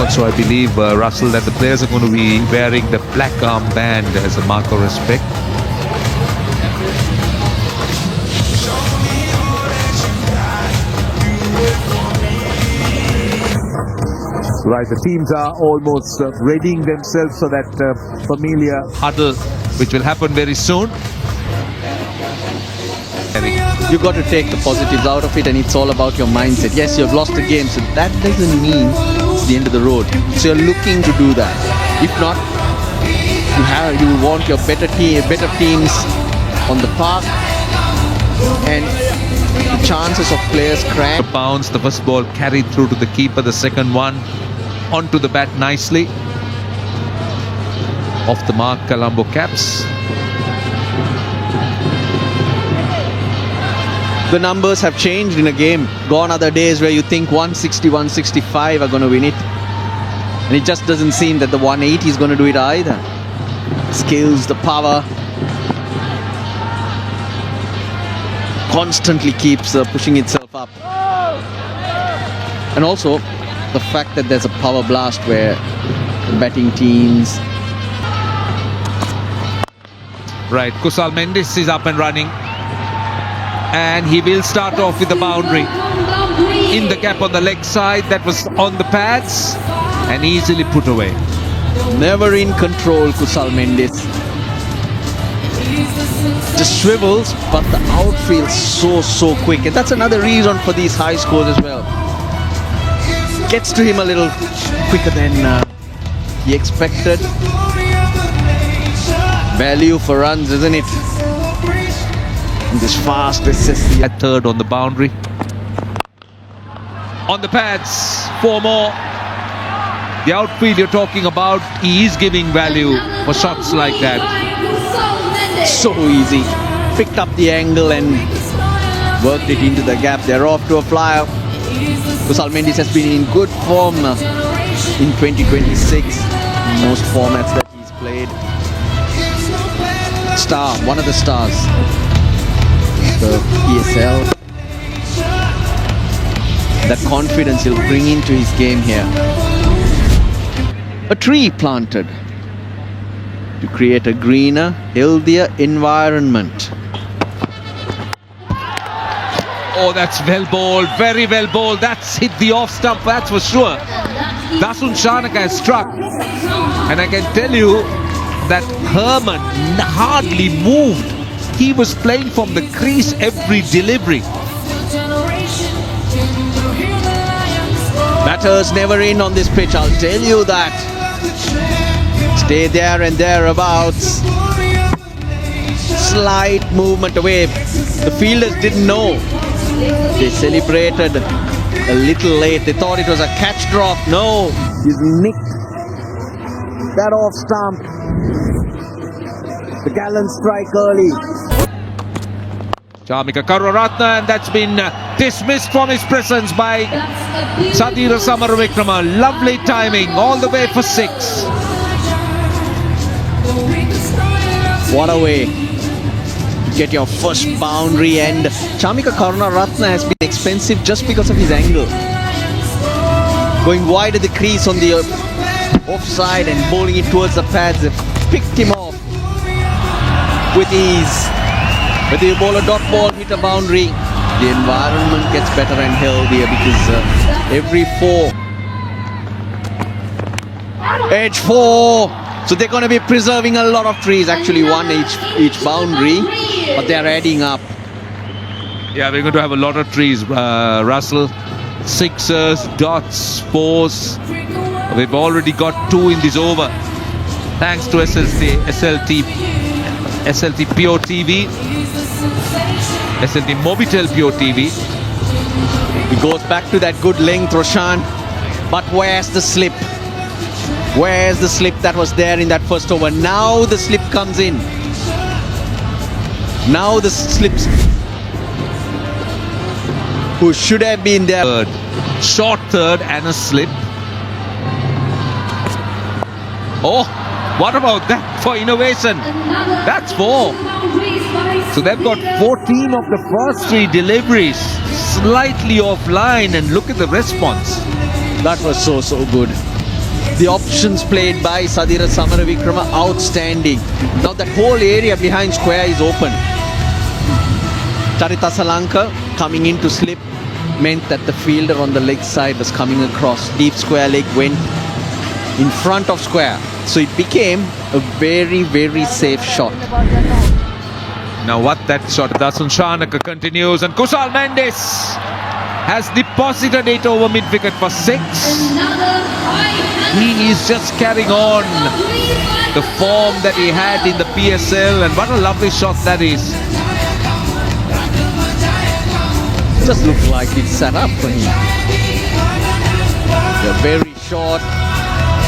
Also, I believe, Russell, that the players are going to be wearing the black armband as a mark of respect. Right, the teams are almost readying themselves for that familiar huddle, which will happen very soon. You've got to take the positives out of it, and it's all about your mindset. Yes, you've lost the game, so that doesn't mean it's the end of the road. So you're looking to do that. If not, you want your better teams on the park, and the chances of players crash. Bounce, the first ball carried through to the keeper, the second one onto the bat nicely. Off the mark, Colombo caps. The numbers have changed in a game. Gone are the days where you think 160, 165 are going to win it. And it just doesn't seem that the 180 is going to do it either. Skills, the power. Constantly keeps pushing itself up. And also, the fact that there's a power blast where the batting teams... Right, Kusal Mendis is up and running. And he will start off with the boundary. In the gap on the leg side, that was on the pads and easily put away. Never in control, Kusal Mendis. Just swivels, but the outfield's so quick. And that's another reason for these high scores as well. Gets to him a little quicker than he expected. Value for runs, isn't it? This fast assist. At third on the boundary. On the pads, 4 more. The outfield you're talking about, he is giving value for shots like that. So easy. Picked up the angle and worked it into the gap. They're off to a flyer. Kusal Mendis has been in good form in 2026. In most formats that he's played. Star, one of the stars. The PSL. That confidence he'll bring into his game here. A tree planted to create a greener, healthier environment. Oh, that's well bowled, very well bowled. That's hit the off stump, that's for sure. Dasun Shanaka has struck. And I can tell you that Herman hardly moved. He was playing from the crease every delivery. Batters never in on this pitch, I'll tell you that. Stay there and thereabouts. Slight movement away. The fielders didn't know. They celebrated a little late. They thought it was a catch drop. No, he's nicked that off stump. The gallant strike early. Chamika Karunaratne, and that's been dismissed from his presence by Sadira Samaravikrama. Lovely timing, all the way for 6. What a way to get your first boundary, and Chamika Karunaratne has been expensive just because of his angle. Going wide at the crease on the offside and bowling it towards the pads. They've picked him off with ease. Whether you bowl a dot ball, hit a boundary, the environment gets better and healthier because every 4. Edge 4. So they're going to be preserving a lot of trees. Actually, one each boundary, but they're adding up. Yeah, we're going to have a lot of trees, Russell. 6ers, dots, 4s. We've already got 2 in this over. Thanks to SLT Pure TV. SLT Mobitel Pure TV. It goes back to that good length, Roshan. But where's the slip? Where's the slip that was there in that first over? Now the slip comes in. Now the slips. Who should have been there? Third. Short third and a slip. Oh, what about that for innovation? That's 4. So they've got 14 of the first 3 deliveries slightly offline, and look at the response. That was so good. The options played by Sadira Samaravikrama, outstanding. Now that whole area behind square is open. Charita Salanka coming in to slip meant that the fielder on the leg side was coming across. Deep square leg went in front of square. So it became a very safe shot. Now what that shot, Dasun Shanaka continues, and Kusal Mendes has deposited it over mid-wicket for 6. He is just carrying on the form that he had in the PSL, and what a lovely shot that is. Just looks like it's set up for him. They're very short.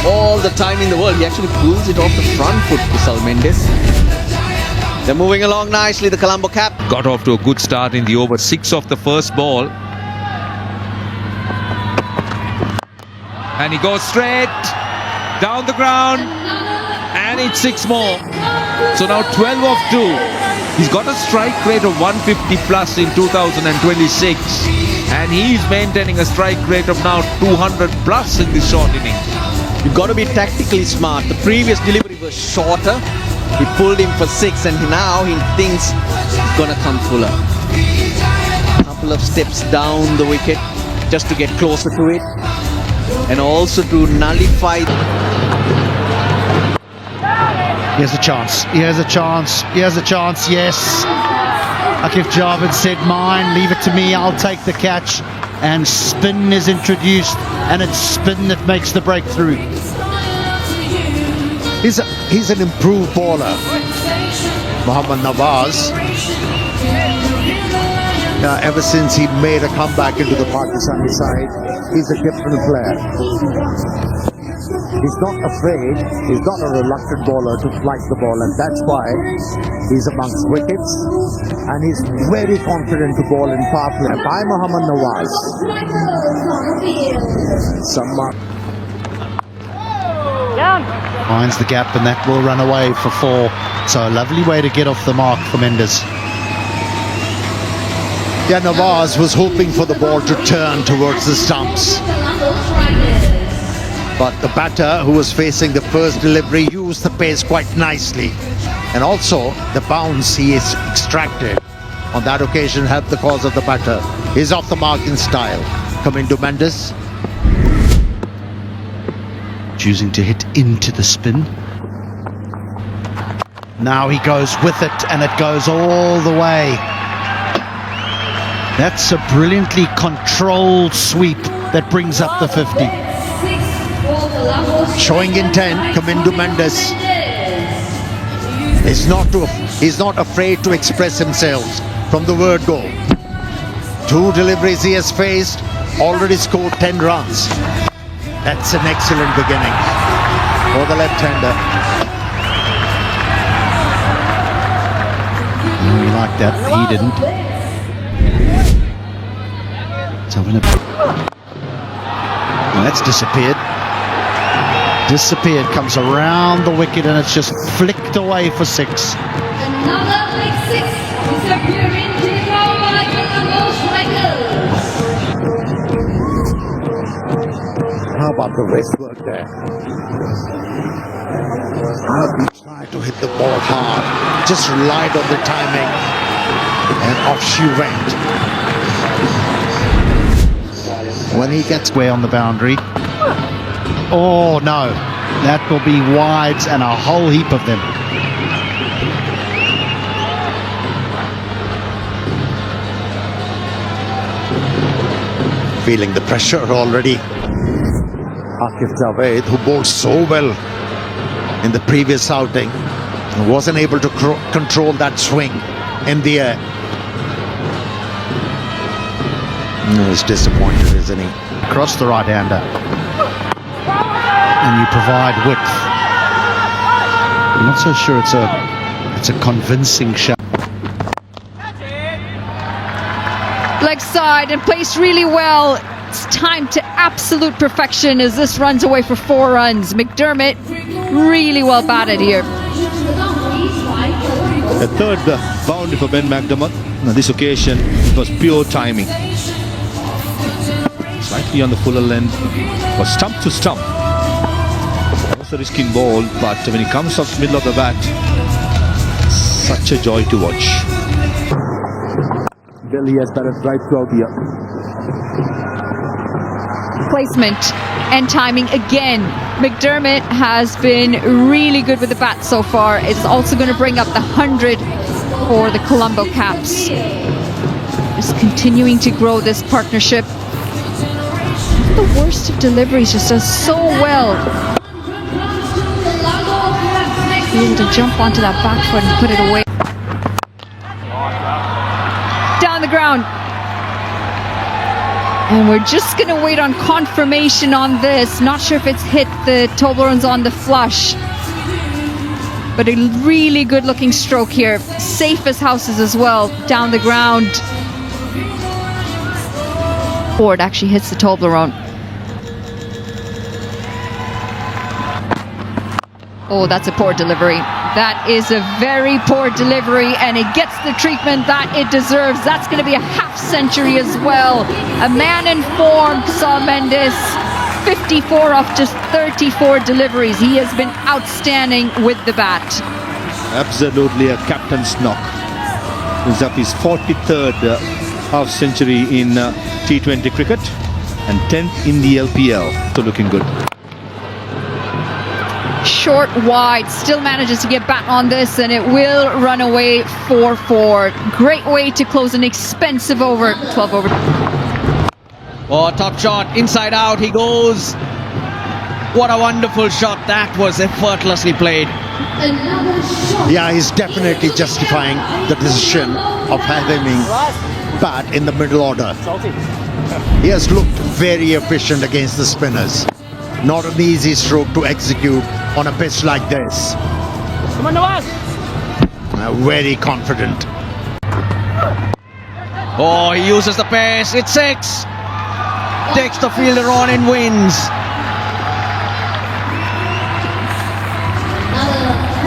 All the time in the world. He actually pulls it off the front foot, Kusal Mendes. They're moving along nicely, the Colombo cap. Got off to a good start in the over 6 of the first ball. And he goes straight down the ground, and it's 6 more. So now 12 of 2. He's got a strike rate of 150 plus in 2026, and he's maintaining a strike rate of now 200 plus in this short innings. You've got to be tactically smart. The previous delivery was shorter. He pulled him for 6, and now he thinks he's going to come fuller. A couple of steps down the wicket just to get closer to it, and also to nullify. Here's a chance. Here's a chance. Here's a chance. Yes. Akif Javed said, mine, leave it to me, I'll take the catch. And spin is introduced, and it's spin that makes the breakthrough. He's an improved bowler, Mohammad Nawaz. Ever since he made a comeback into the Pakistani side, he's a different player. He's not afraid, he's not a reluctant bowler to flight the ball, and that's why he's amongst wickets, and he's very confident to bowl in power play. By Mohammad Nawaz. Finds the gap, and that will run away for 4. So a lovely way to get off the mark for Mendes. Yeah, Nawaz was hoping for the ball to turn towards the stumps. But the batter, who was facing the first delivery, used the pace quite nicely. And also, the bounce he is extracted on that occasion helped the cause of the batter. He's off the mark in style. Coming to Mendes. Choosing to hit into the spin. Now he goes with it, and it goes all the way. That's a brilliantly controlled sweep that brings up the 50. Showing intent, Kamindu Mendes. He's not afraid to express himself from the word go. 2 deliveries he has faced, already scored 10 runs. That's an excellent beginning for the left-hander. You like that? He didn't. So that's disappeared. Disappeared, comes around the wicket, and it's just flicked away for 6. Another big 6 disappearing to the goal by Colombo strikers. How about the wrist work there? He tried to hit the ball hard, just relied on the timing, and off she went. When he gets way on the boundary. Oh no, that will be wides, and a whole heap of them. Feeling the pressure already. Akif Javed, who bowled so well in the previous outing, wasn't able to control that swing in the air. He's disappointed, isn't he? Across the right-hander. And you provide width. I'm not so sure it's a convincing shot. Leg side and placed really well. It's time to absolute perfection as this runs away for 4 runs. McDermott really well batted here. A third boundary for Ben McDermott. On this occasion, it was pure timing. Slightly on the fuller length, was stump to stump. It was a risking ball, but when it comes off the middle of the bat, such a joy to watch. Delhi has better drive throughout here. Placement and timing again. McDermott has been really good with the bat so far. It's also going to bring up the 100 for the Colombo Caps. Just continuing to grow this partnership. The worst of deliveries, just does so well. Be able to jump onto that back foot and put it away. Down the ground. And we're just going to wait on confirmation on this. Not sure if it's hit the Toblerones on the flush. But a really good looking stroke here. Safe as houses as well. Down the ground. Board actually hits the Toblerone. Oh, that's a poor delivery. That is a very poor delivery, and it gets the treatment that it deserves. That's going to be a half century as well. A man in form, Sam Mendes, 54 off just 34 deliveries. He has been outstanding with the bat. Absolutely a captain's knock. He's up his 43rd half century in T20 cricket and 10th in the LPL. So looking good. Short, wide, still manages to get back on this, and it will run away 4-4. Great way to close an expensive over, 12 over. Oh, top shot, inside out he goes. What a wonderful shot. That was effortlessly played. Yeah, he's definitely justifying the decision of having bat in the middle order. He has looked very efficient against the spinners. Not an easy stroke to execute on a pitch like this. Very confident. Oh, he uses the pace. It's 6. Takes the fielder on and wins.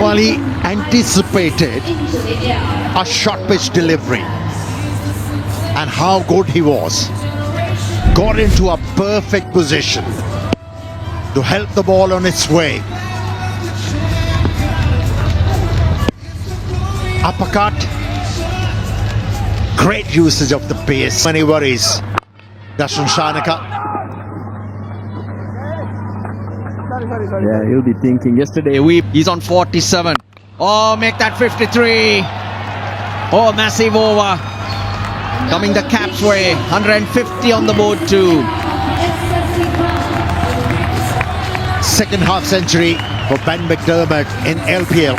Well, he anticipated a short pitch delivery and how good he was. Got into a perfect position to help the ball on its way. Uppercut. Great usage of the pace. Many worries. Dashan Shanaka. Yeah, he'll be thinking. Yesterday, he's on 47. Oh, make that 53. Oh, massive over. Coming the Caps' way. 150 on the board too. Second half century for Ben McDermott in LPL.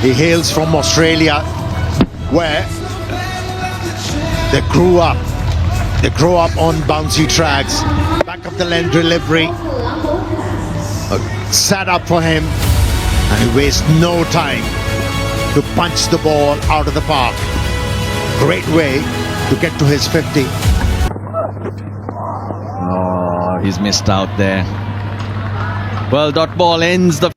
He hails from Australia, where they grew up. They grow up on bouncy tracks. Back of the lane delivery. Set up for him, and he wastes no time to punch the ball out of the park. Great way to get to his 50. Oh, he's missed out there. Well, dot ball ends the